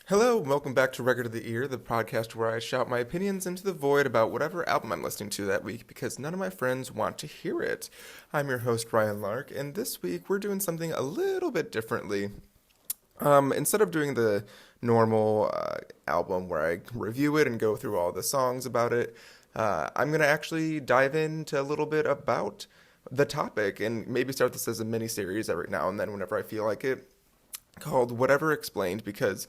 Hello, and welcome back to Record of the Ear, the podcast where I shout my opinions into the void about whatever album I'm listening to that week because none of my friends want to hear it. I'm your host, Ryan Lark, and this week we're doing something a little bit differently. Instead of doing the normal album where I review it and go through all the songs about it, I'm going to actually dive into a little bit about the topic and maybe start this as a mini series every now and then whenever I feel like it, called Whatever Explained, because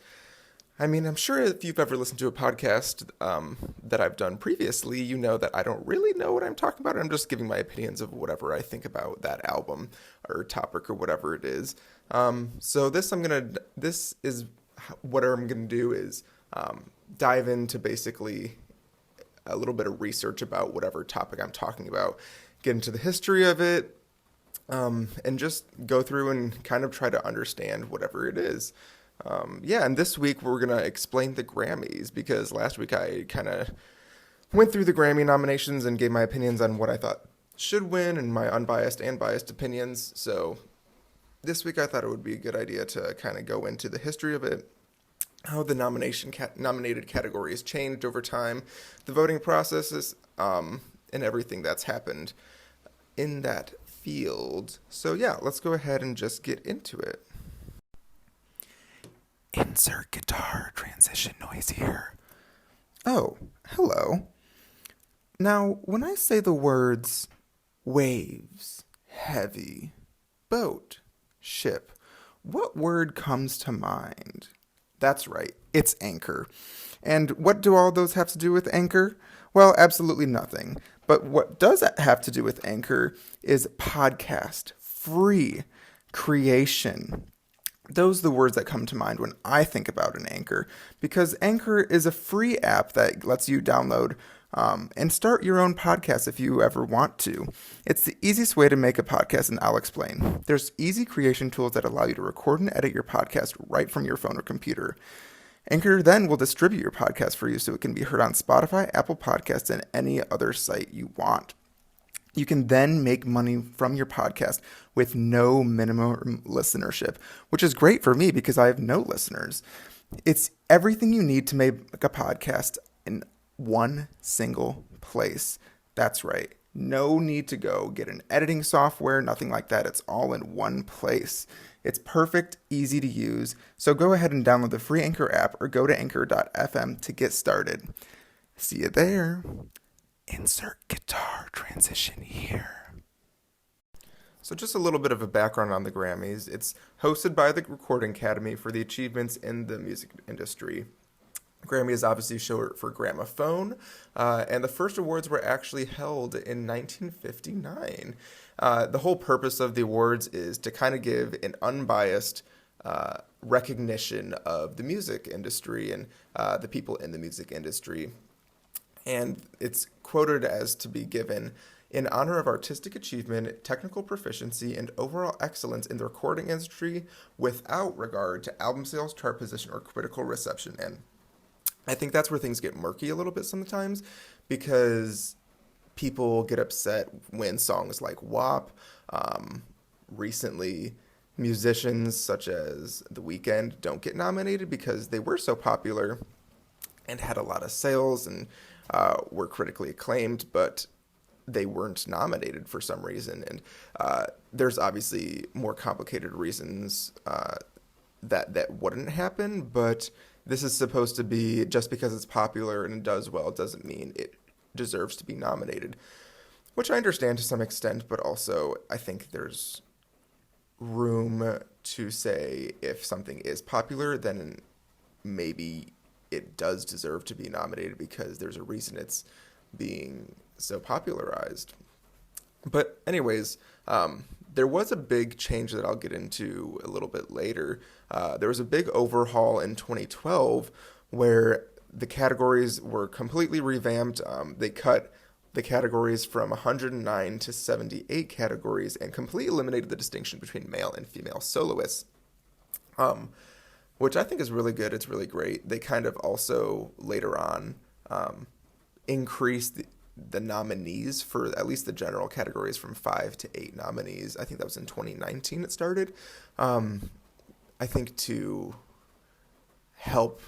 I'm sure if you've ever listened to a podcast that I've done previously, you know that I don't really know what I'm talking about. I'm just giving my opinions of whatever I think about that album or topic or whatever it is. So this is what I'm gonna do is dive into basically a little bit of research about whatever topic I'm talking about, get into the history of it, and just go through and kind of try to understand whatever it is. And this week we're going to explain the Grammys because last week I kind of went through the Grammy nominations and gave my opinions on what I thought should win and my unbiased and biased opinions. So this week I thought it would be a good idea to kind of go into the history of it, how the nominated categories changed over time, the voting processes, and everything that's happened in that field. So yeah, let's go ahead and just get into it. Insert guitar transition noise here. Oh, hello. Now, when I say the words waves, heavy, boat, ship, what word comes to mind? That's right, it's anchor. And what do all those have to do with anchor? Well, absolutely nothing. But what does have to do with anchor is podcast, free, creation. Those are the words that come to mind when I think about an Anchor, because Anchor is a free app that lets you download and start your own podcast if you ever want to. It's the easiest way to make a podcast, and I'll explain. There's easy creation tools that allow you to record and edit your podcast right from your phone or computer. Anchor then will distribute your podcast for you so it can be heard on Spotify, Apple Podcasts, and any other site you want. You can then make money from your podcast with no minimum listenership, which is great for me because I have no listeners. It's everything you need to make a podcast in one single place. That's right. No need to go get an editing software, nothing like that. It's all in one place. It's perfect, easy to use. So go ahead and download the free Anchor app or go to anchor.fm to get started. See you there. Insert guitar transition here. So just a little bit of a background on the Grammys. It's hosted by the Recording Academy for the achievements in the music industry. Grammy is obviously short for gramophone, and the first awards were actually held in 1959. The whole purpose of the awards is to kind of give an unbiased recognition of the music industry and the people in the music industry. And it's quoted as to be given in honor of artistic achievement, technical proficiency, and overall excellence in the recording industry without regard to album sales, chart position, or critical reception. And I think that's where things get murky a little bit sometimes because people get upset when songs like WAP, recently musicians such as The Weeknd don't get nominated because they were so popular and had a lot of sales and were critically acclaimed, but they weren't nominated for some reason. And there's obviously more complicated reasons that wouldn't happen, but this is supposed to be just because it's popular and it does well doesn't mean it deserves to be nominated, which I understand to some extent, but also I think there's room to say if something is popular, then maybe it does deserve to be nominated because there's a reason it's being so popularized. But anyways, there was a big change that I'll get into a little bit later. There was a big overhaul in 2012 where the categories were completely revamped. They cut the categories from 109 to 78 categories and completely eliminated the distinction between male and female soloists. Which I think is really good. It's really great. They kind of also later on increased the nominees for at least the general categories from 5 to 8 nominees. I think that was in 2019 it started. I think to help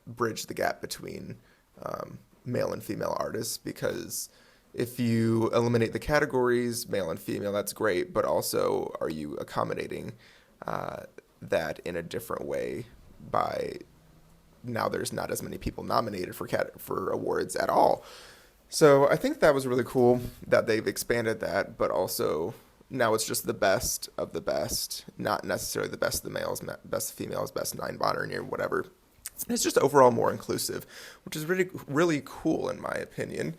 bridge the gap between male and female artists, because if you eliminate the categories, male and female, that's great, but also are you accommodating that in a different way by now there's not as many people nominated for awards at all. So I think that was really cool that they've expanded that, but also now it's just the best of the best, not necessarily the best of the males, best of the females, best non-binary or whatever. It's just overall more inclusive, which is really, really cool in my opinion.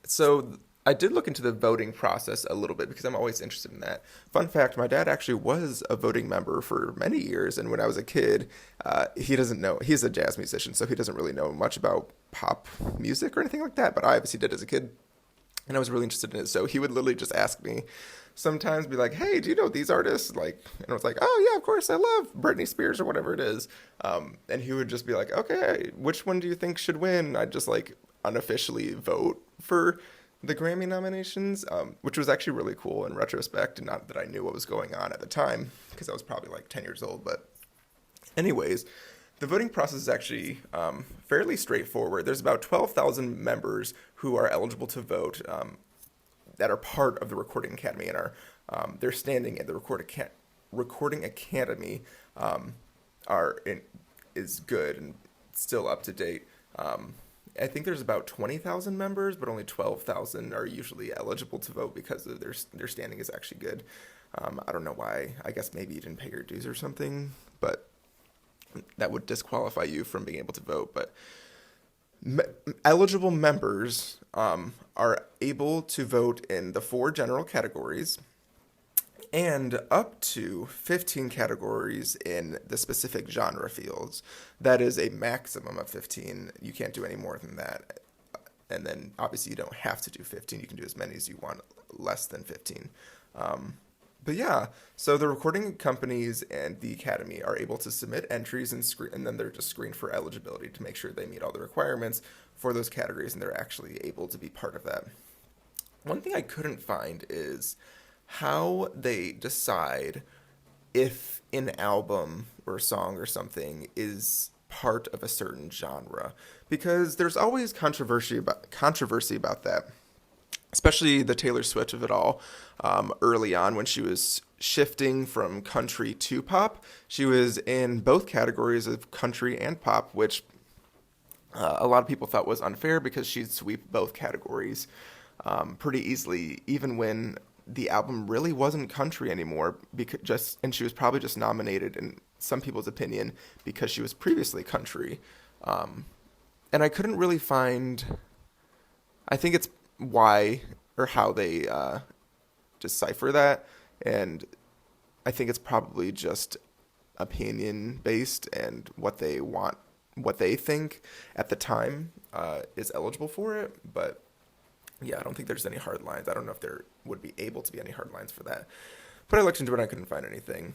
So I did look into the voting process a little bit because I'm always interested in that. Fun fact, my dad actually was a voting member for many years, and when I was a kid, he doesn't know, he's a jazz musician, so he doesn't really know much about pop music or anything like that, but I obviously did as a kid, and I was really interested in it, so he would literally just ask me, sometimes be like, hey, do you know these artists? Like, and I was like, oh yeah, of course, I love Britney Spears or whatever it is, and he would just be like, okay, which one do you think should win? I'd just like unofficially vote for the Grammy nominations, which was actually really cool in retrospect, not that I knew what was going on at the time, because I was probably like 10 years old. But anyways, the voting process is actually fairly straightforward. There's about 12,000 members who are eligible to vote that are part of the Recording Academy and are their standing at the Recording Academy is good and still up to date. I think there's about 20,000 members, but only 12,000 are usually eligible to vote because of their standing is actually good. I don't know why. I guess maybe you didn't pay your dues or something, but that would disqualify you from being able to vote. But eligible members are able to vote in the 4 general categories and up to 15 categories in the specific genre fields. That is a maximum of 15. You can't do any more than that. And then obviously you don't have to do 15. You can do as many as you want, less than 15. But yeah, so the recording companies and the Academy are able to submit entries and then they're just screened for eligibility to make sure they meet all the requirements for those categories and they're actually able to be part of that. One thing I couldn't find is how they decide if an album or a song or something is part of a certain genre, because there's always controversy about that, especially the Taylor Swift of it all. Early on when she was shifting from country to pop, she was in both categories of country and pop, which a lot of people thought was unfair because she'd sweep both categories pretty easily, even when the album really wasn't country anymore, and she was probably just nominated, in some people's opinion, because she was previously country. And I couldn't really find, I think it's why or how they decipher that, and I think it's probably just opinion based and what they want, what they think at the time is eligible for it. But yeah, I don't think there's any hard lines. I don't know if there would be able to be any hard lines for that. But I looked into it and I couldn't find anything.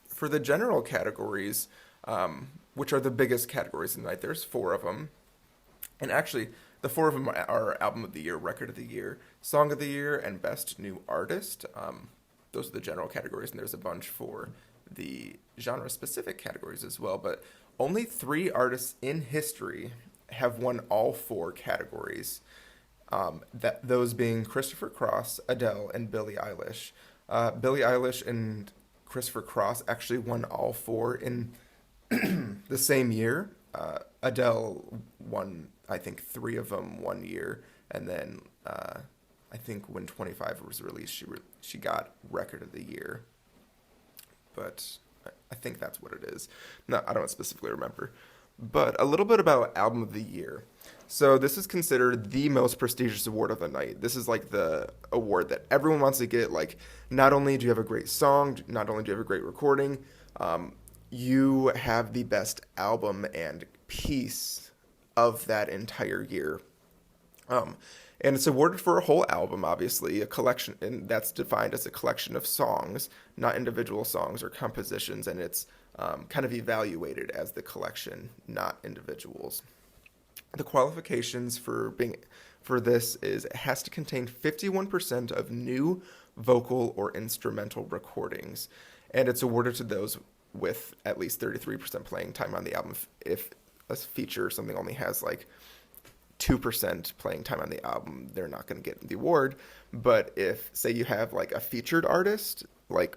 For the general categories, which are the biggest categories in the night, there's 4 of them. And actually, the 4 of them are Album of the Year, Record of the Year, Song of the Year, and Best New Artist. Those are the general categories, and there's a bunch for the genre-specific categories as well. But only 3 artists in history have won all 4 categories. Those being Christopher Cross, Adele, and Billie Eilish. Billie Eilish and Christopher Cross actually won all 4 in the same year. Adele won, I think, 3 of them one year, and then I think when 25 was released, she got Record of the Year. But I think that's what it is. No, I don't specifically remember. But a little bit about Album of the Year. So this is considered the most prestigious award of the night. This is like the award that everyone wants to get. Like, not only do you have a great song, not only do you have a great recording, you have the best album and piece of that entire year. And it's awarded for a whole album, obviously, a collection, and that's defined as a collection of songs, not individual songs or compositions, and it's kind of evaluated as the collection, not individuals. The qualifications for this is it has to contain 51% of new vocal or instrumental recordings, and it's awarded to those with at least 33% playing time on the album. If a feature or something only has like 2% playing time on the album, they're not going to get the award. But if, say, you have like a featured artist, like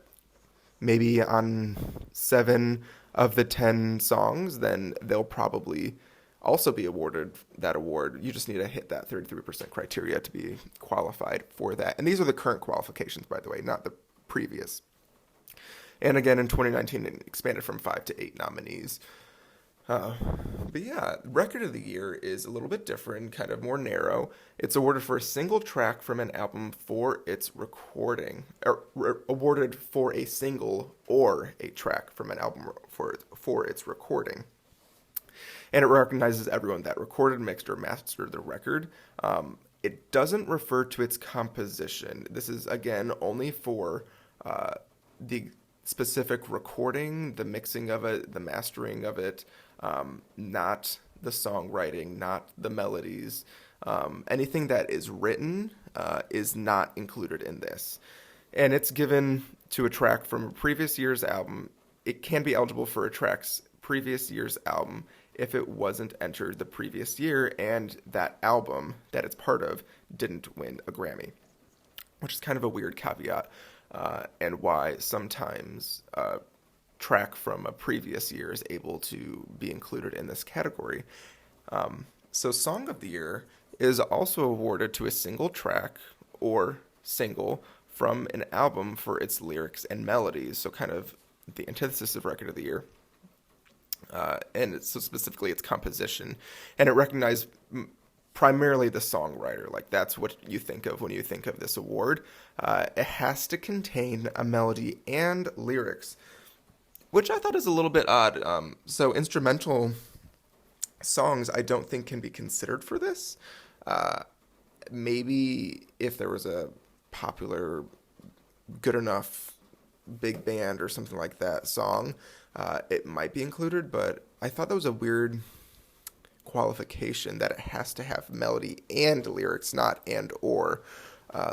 maybe on 7 of the 10 songs, then they'll probably also be awarded that award. You just need to hit that 33% criteria to be qualified for that. And these are the current qualifications, by the way, not the previous. And again, in 2019, it expanded from 5 to 8 nominees. But yeah, Record of the Year is a little bit different, kind of more narrow. It's awarded for a single track from an album for its recording, or awarded for a single or a track from an album for its recording. And it recognizes everyone that recorded, mixed, or mastered the record. It doesn't refer to its composition. This is, again, only for the specific recording, the mixing of it, the mastering of it, not the songwriting, not the melodies. Anything that is written is not included in this. And it's given to a track from a previous year's album. It can be eligible for a track's previous year's album if it wasn't entered the previous year and that album that it's part of didn't win a Grammy, which is kind of a weird caveat. And why sometimes a track from a previous year is able to be included in this category. So Song of the Year is also awarded to a single track or single from an album for its lyrics and melodies, so kind of the antithesis of Record of the Year. And so specifically its composition. And it recognized primarily the songwriter. Like, that's what you think of when you think of this award. It has to contain a melody and lyrics, which I thought is a little bit odd. So instrumental songs I don't think can be considered for this. Maybe if there was a popular, good enough big band or something like that song, it might be included, but I thought that was a weird qualification that it has to have melody and lyrics, not and or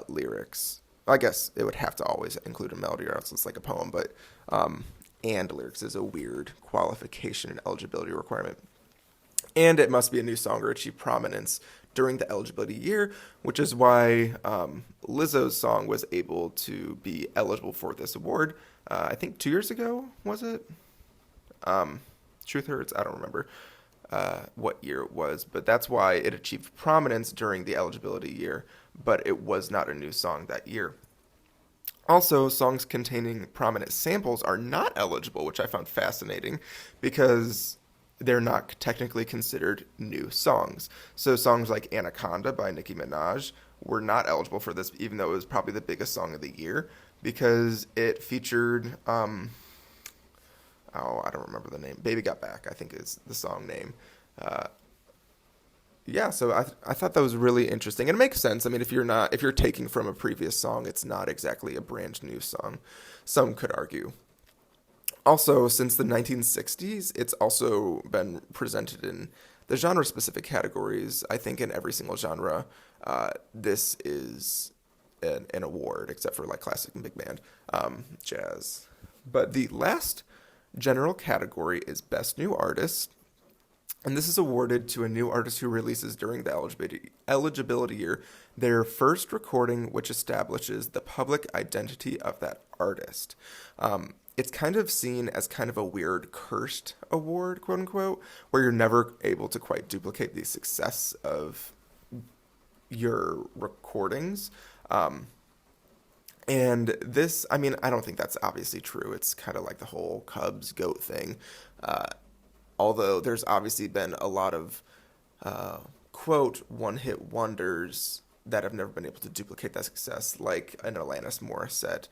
lyrics. I guess it would have to always include a melody or else it's like a poem, but and lyrics is a weird qualification and eligibility requirement. And it must be a new song or achieve prominence during the eligibility year, which is why Lizzo's song was able to be eligible for this award. I think 2 years ago, was it? Truth Hurts, I don't remember what year it was, but that's why it achieved prominence during the eligibility year, but it was not a new song that year. Also, songs containing prominent samples are not eligible, which I found fascinating because they're not technically considered new songs. So songs like Anaconda by Nicki Minaj were not eligible for this, even though it was probably the biggest song of the year, because it featured, I don't remember the name. Baby Got Back, I think is the song name. So I thought that was really interesting. And it makes sense. I mean, if you're taking from a previous song, it's not exactly a brand new song, some could argue. Also, since the 1960s, it's also been presented in the genre-specific categories. I think in every single genre, this is an award, except for like classic and big band, jazz. But the last general category is Best New Artist, and this is awarded to a new artist who releases during the eligibility year their first recording which establishes the public identity of that artist. It's kind of seen as kind of a weird cursed award, quote unquote, where you're never able to quite duplicate the success of your recordings. And this, I mean, I don't think that's obviously true. It's kind of like the whole Cubs GOAT thing. Although there's obviously been a lot of, quote, one-hit wonders that have never been able to duplicate that success, like an Alanis Morissette.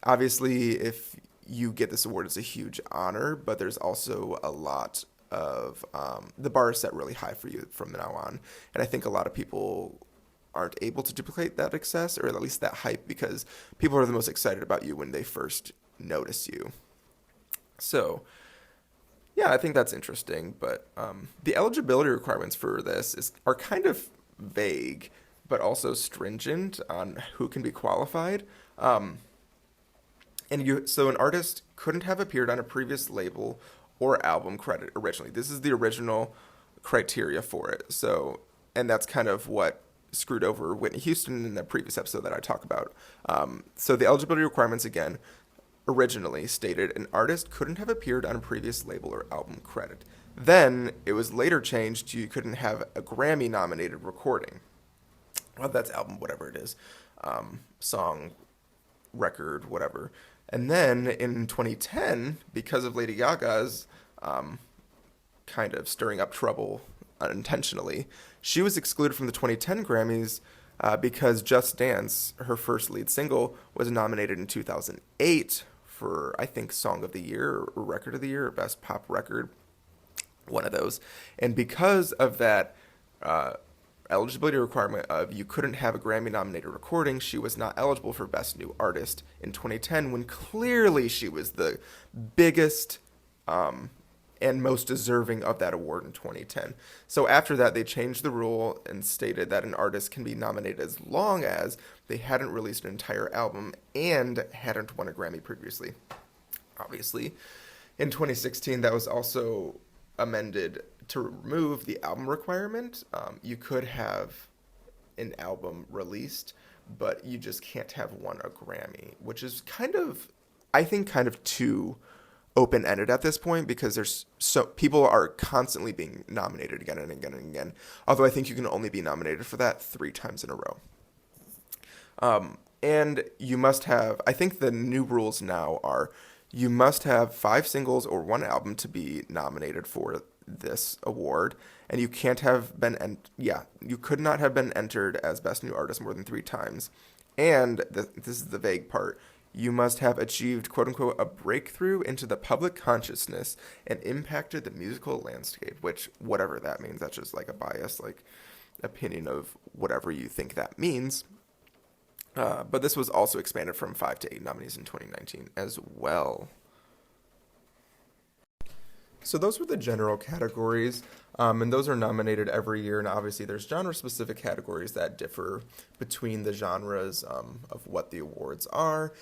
Obviously, if you get this award, it's a huge honor, but there's also a lot of, the bar is set really high for you from now on. And I think a lot of people aren't able to duplicate that success, or at least that hype, because people are the most excited about you when they first notice you. So, yeah, I think that's interesting, but the eligibility requirements for this are kind of vague, but also stringent on who can be qualified. So an artist couldn't have appeared on a previous label or album credit originally. This is the original criteria for it. So, and that's kind of what screwed over Whitney Houston in the previous episode that I talk about. So the eligibility requirements again originally stated an artist couldn't have appeared on a previous label or album credit. Then it was later changed to you couldn't have a Grammy nominated recording. Well, that's album, whatever it is, song, record, whatever. And then in 2010, because of Lady Gaga's kind of stirring up trouble unintentionally, she was excluded from the 2010 Grammys because Just Dance, her first lead single, was nominated in 2008 for, I think, Song of the Year or Record of the Year or Best Pop Record, one of those. And because of that eligibility requirement of you couldn't have a Grammy nominated recording, she was not eligible for Best New Artist in 2010 when clearly she was the biggest and most deserving of that award in 2010. So after that, they changed the rule and stated that an artist can be nominated as long as they hadn't released an entire album and hadn't won a Grammy previously. Obviously, in 2016, that was also amended to remove the album requirement. You could have an album released, but you just can't have won a Grammy, which is kind of, I think, kind of too open-ended at this point because there's so people are constantly being nominated again and again and again. Although I think you can only be nominated for that 3 times in a row. And you must have, I think the new rules now are you must have 5 singles or 1 album to be nominated for this award, and you can't have been, you could not have been entered as Best New Artist more than 3 times. And this is the vague part. You must have achieved, quote unquote, a breakthrough into the public consciousness and impacted the musical landscape, which, whatever that means, that's just like a biased, like, opinion of whatever you think that means. But this was also expanded from 5 to 8 nominees in 2019 as well. So those were the general categories, and those are nominated every year. And obviously there's genre-specific categories that differ between the genres of what the awards are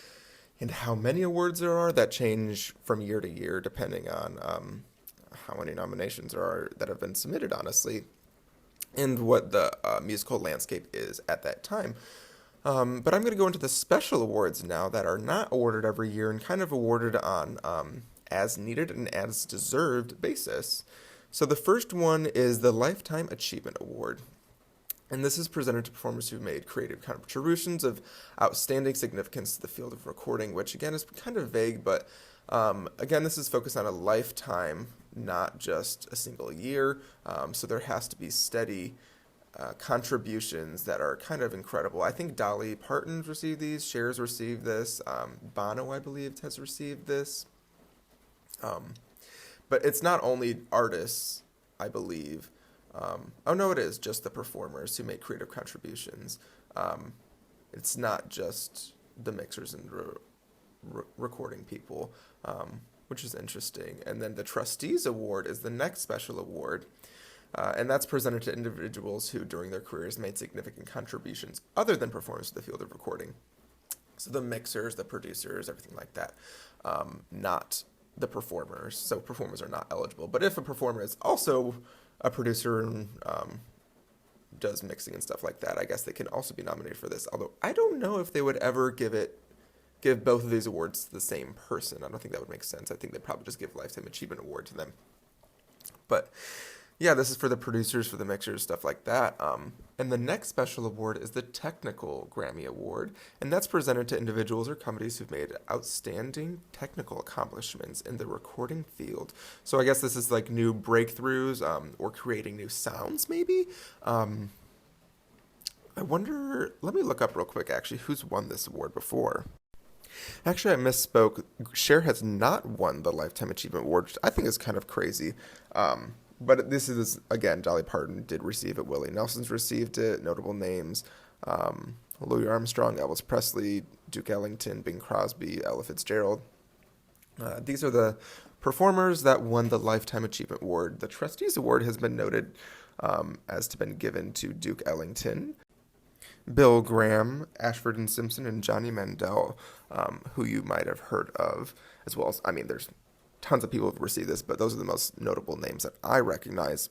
and how many awards there are that change from year to year depending on how many nominations there are that have been submitted, honestly, and what the musical landscape is at that time. But I'm going to go into the special awards now that are not awarded every year and kind of awarded on as needed and as deserved basis. So the first one is the Lifetime Achievement Award. And this is presented to performers who've made creative contributions of outstanding significance to the field of recording, which again is kind of vague, but again, this is focused on a lifetime, not just a single year. So there has to be steady contributions that are kind of incredible. I think Dolly Parton's received these, Cher's received this, Bono, I believe, has received this. But it's not only artists, I believe. Oh, no, it is just the performers who make creative contributions. It's not just the mixers and recording people, which is interesting. And then the Trustees Award is the next special award. And that's presented to individuals who, during their careers, made significant contributions other than performers to the field of recording. So the mixers, the producers, everything like that, not the performers. So performers are not eligible. But if a performer is also a producer and does mixing and stuff like that, I guess they can also be nominated for this. Although I don't know if they would ever give both of these awards to the same person. I don't think that would make sense. I think they'd probably just give Lifetime Achievement Award to them. But yeah, this is for the producers, for the mixers, stuff like that. And the next special award is the Technical Grammy Award, and that's presented to individuals or companies who've made outstanding technical accomplishments in the recording field. So I guess this is like new breakthroughs or creating new sounds, maybe? I wonder, let me look up real quick, actually, who's won this award before. Actually, I misspoke. Cher has not won the Lifetime Achievement Award, which I think is kind of crazy. But this is, again, Dolly Parton did receive it. Willie Nelson's received it. Notable names. Louis Armstrong, Elvis Presley, Duke Ellington, Bing Crosby, Ella Fitzgerald. These are the performers that won the Lifetime Achievement Award. The Trustees Award has been noted as to been given to Duke Ellington. Bill Graham, Ashford and Simpson, and Johnny Mandel, who you might have heard of, as well as, I mean, there's tons of people who've received this, but those are the most notable names that I recognize.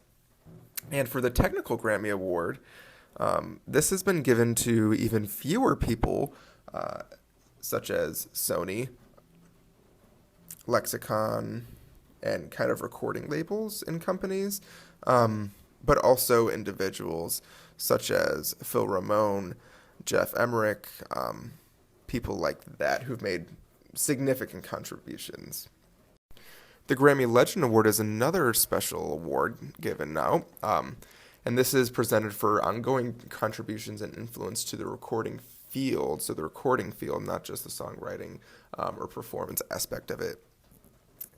And for the Technical Grammy Award, this has been given to even fewer people, such as Sony, Lexicon, and kind of recording labels and companies, but also individuals such as Phil Ramone, Jeff Emmerich, people like that who've made significant contributions. The Grammy Legend Award is another special award given now, and this is presented for ongoing contributions and influence to the recording field, so the recording field, not just the songwriting or performance aspect of it.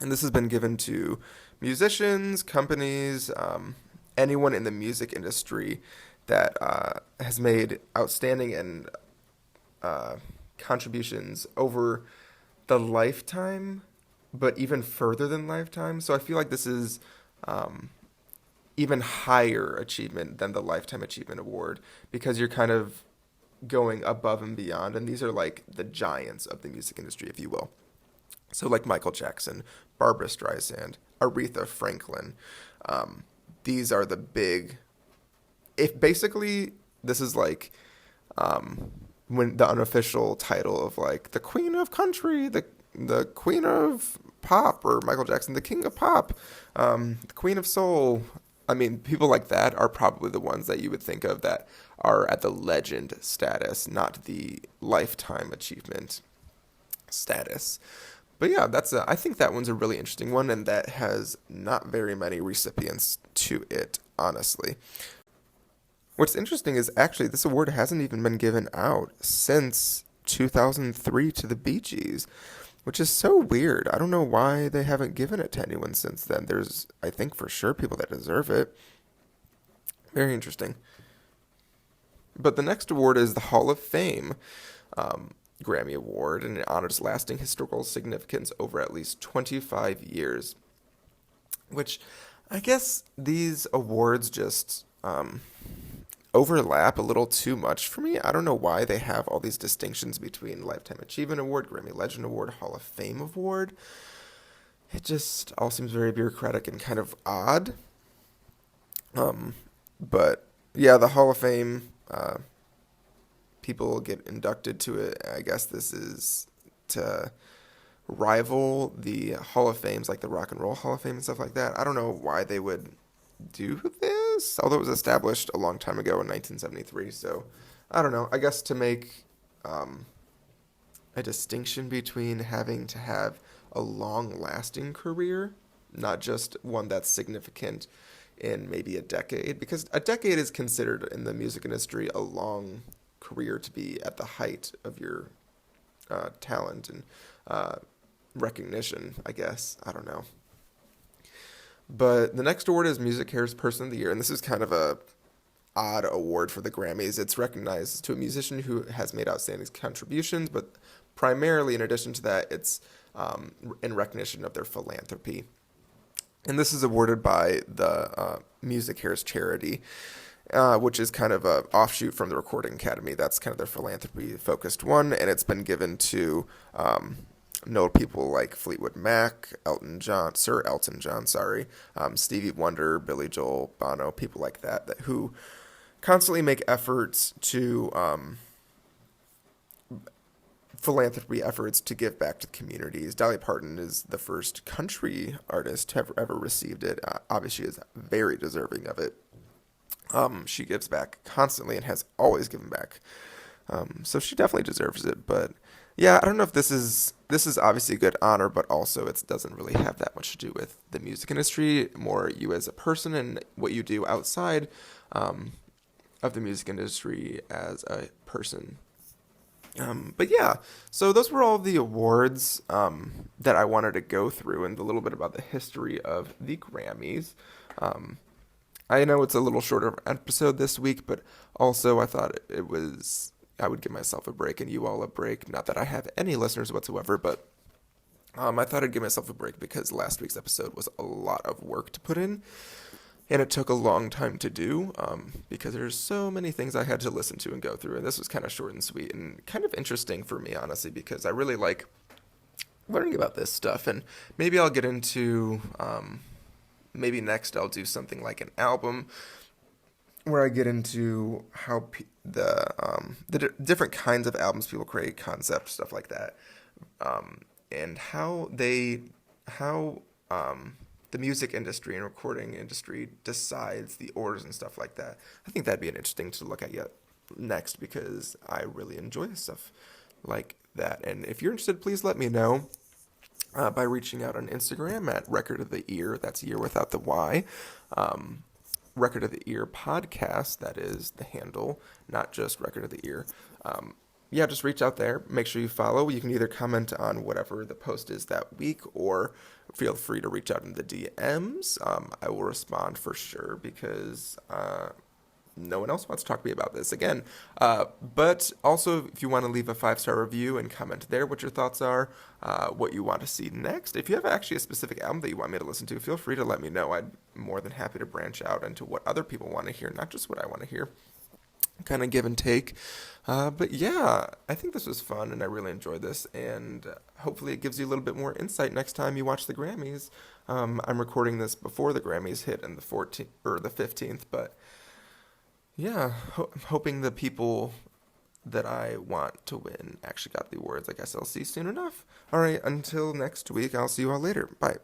And this has been given to musicians, companies, anyone in the music industry that has made outstanding and contributions over the lifetime, but even further than lifetime. So I feel like this is even higher achievement than the Lifetime Achievement Award, because you're kind of going above and beyond, and these are like the giants of the music industry, if you will. So like Michael Jackson, Barbra Streisand, Aretha Franklin. These are the big, if basically this is like when the unofficial title of like the Queen of Country, the Queen of Pop, or Michael Jackson, the King of Pop, the Queen of Soul. I mean, people like that are probably the ones that you would think of that are at the legend status, not the lifetime achievement status. But yeah, I think that one's a really interesting one, and that has not very many recipients to it, honestly. What's interesting is actually this award hasn't even been given out since 2003 to the Bee Gees, which is so weird. I don't know why they haven't given it to anyone since then. There's, I think, for sure people that deserve it. Very interesting. But the next award is the Hall of Fame Grammy Award, and it honors lasting historical significance over at least 25 years, which I guess these awards just overlap a little too much for me. I don't know why they have all these distinctions between Lifetime Achievement Award, Grammy Legend Award, Hall of Fame Award. It just all seems very bureaucratic and kind of odd. But yeah, the Hall of Fame, people get inducted to it. I guess this is to rival the Hall of Fames, like the Rock and Roll Hall of Fame and stuff like that. I don't know why they would do this, although it was established a long time ago in 1973. So I don't know. I guess to make a distinction between having to have a long-lasting career, not just one that's significant in maybe a decade, because a decade is considered in the music industry a long career to be at the height of your talent and recognition, I guess. I don't know. But the next award is Music Cares Person of the Year, and this is kind of a odd award for the Grammys. It's recognized to a musician who has made outstanding contributions, but primarily, in addition to that, it's in recognition of their philanthropy. And this is awarded by the Music Cares charity, which is kind of an offshoot from the Recording Academy. That's kind of their philanthropy-focused one, and it's been given to notable people like Fleetwood Mac, Sir Elton John, Stevie Wonder, Billy Joel, Bono, people like that who constantly make efforts to philanthropy efforts to give back to communities. Dolly Parton is the first country artist to have ever received it. Obviously, she is very deserving of it. She gives back constantly and has always given back. So she definitely deserves it. But yeah, I don't know if this is obviously a good honor, but also it doesn't really have that much to do with the music industry, more you as a person and what you do outside of the music industry as a person. But yeah, so those were all the awards that I wanted to go through, and a little bit about the history of the Grammys. I know it's a little shorter episode this week, but also I thought I would give myself a break and you all a break. Not that I have any listeners whatsoever, but I thought I'd give myself a break because last week's episode was a lot of work to put in. And it took a long time to do because there's so many things I had to listen to and go through. And this was kind of short and sweet and kind of interesting for me, honestly, because I really like learning about this stuff. And maybe I'll get into, maybe next I'll do something like an album where I get into how different kinds of albums people create, concepts, stuff like that, and how the music industry and recording industry decides the orders and stuff like that. I think that'd be an interesting to look at yet next because I really enjoy stuff like that. And if you're interested, please let me know by reaching out on Instagram at Record of the Ear. That's year without the Y. Record of the Ear podcast. That is the handle, not just Record of the Ear. Yeah, just reach out there. Make sure you follow. You can either comment on whatever the post is that week or feel free to reach out in the DMs. I will respond for sure because no one else wants to talk to me about this again. But also, if you want to leave a 5-star review and comment there what your thoughts are, what you want to see next. If you have actually a specific album that you want me to listen to, feel free to let me know. I'm more than happy to branch out into what other people want to hear, not just what I want to hear. Kind of give and take. But yeah, I think this was fun and I really enjoyed this. And hopefully it gives you a little bit more insight next time you watch the Grammys. I'm recording this before the Grammys hit on the 14th or the 15th, but yeah, I'm hoping the people that I want to win actually got the awards. I guess I'll see soon enough. All right, until next week, I'll see you all later. Bye.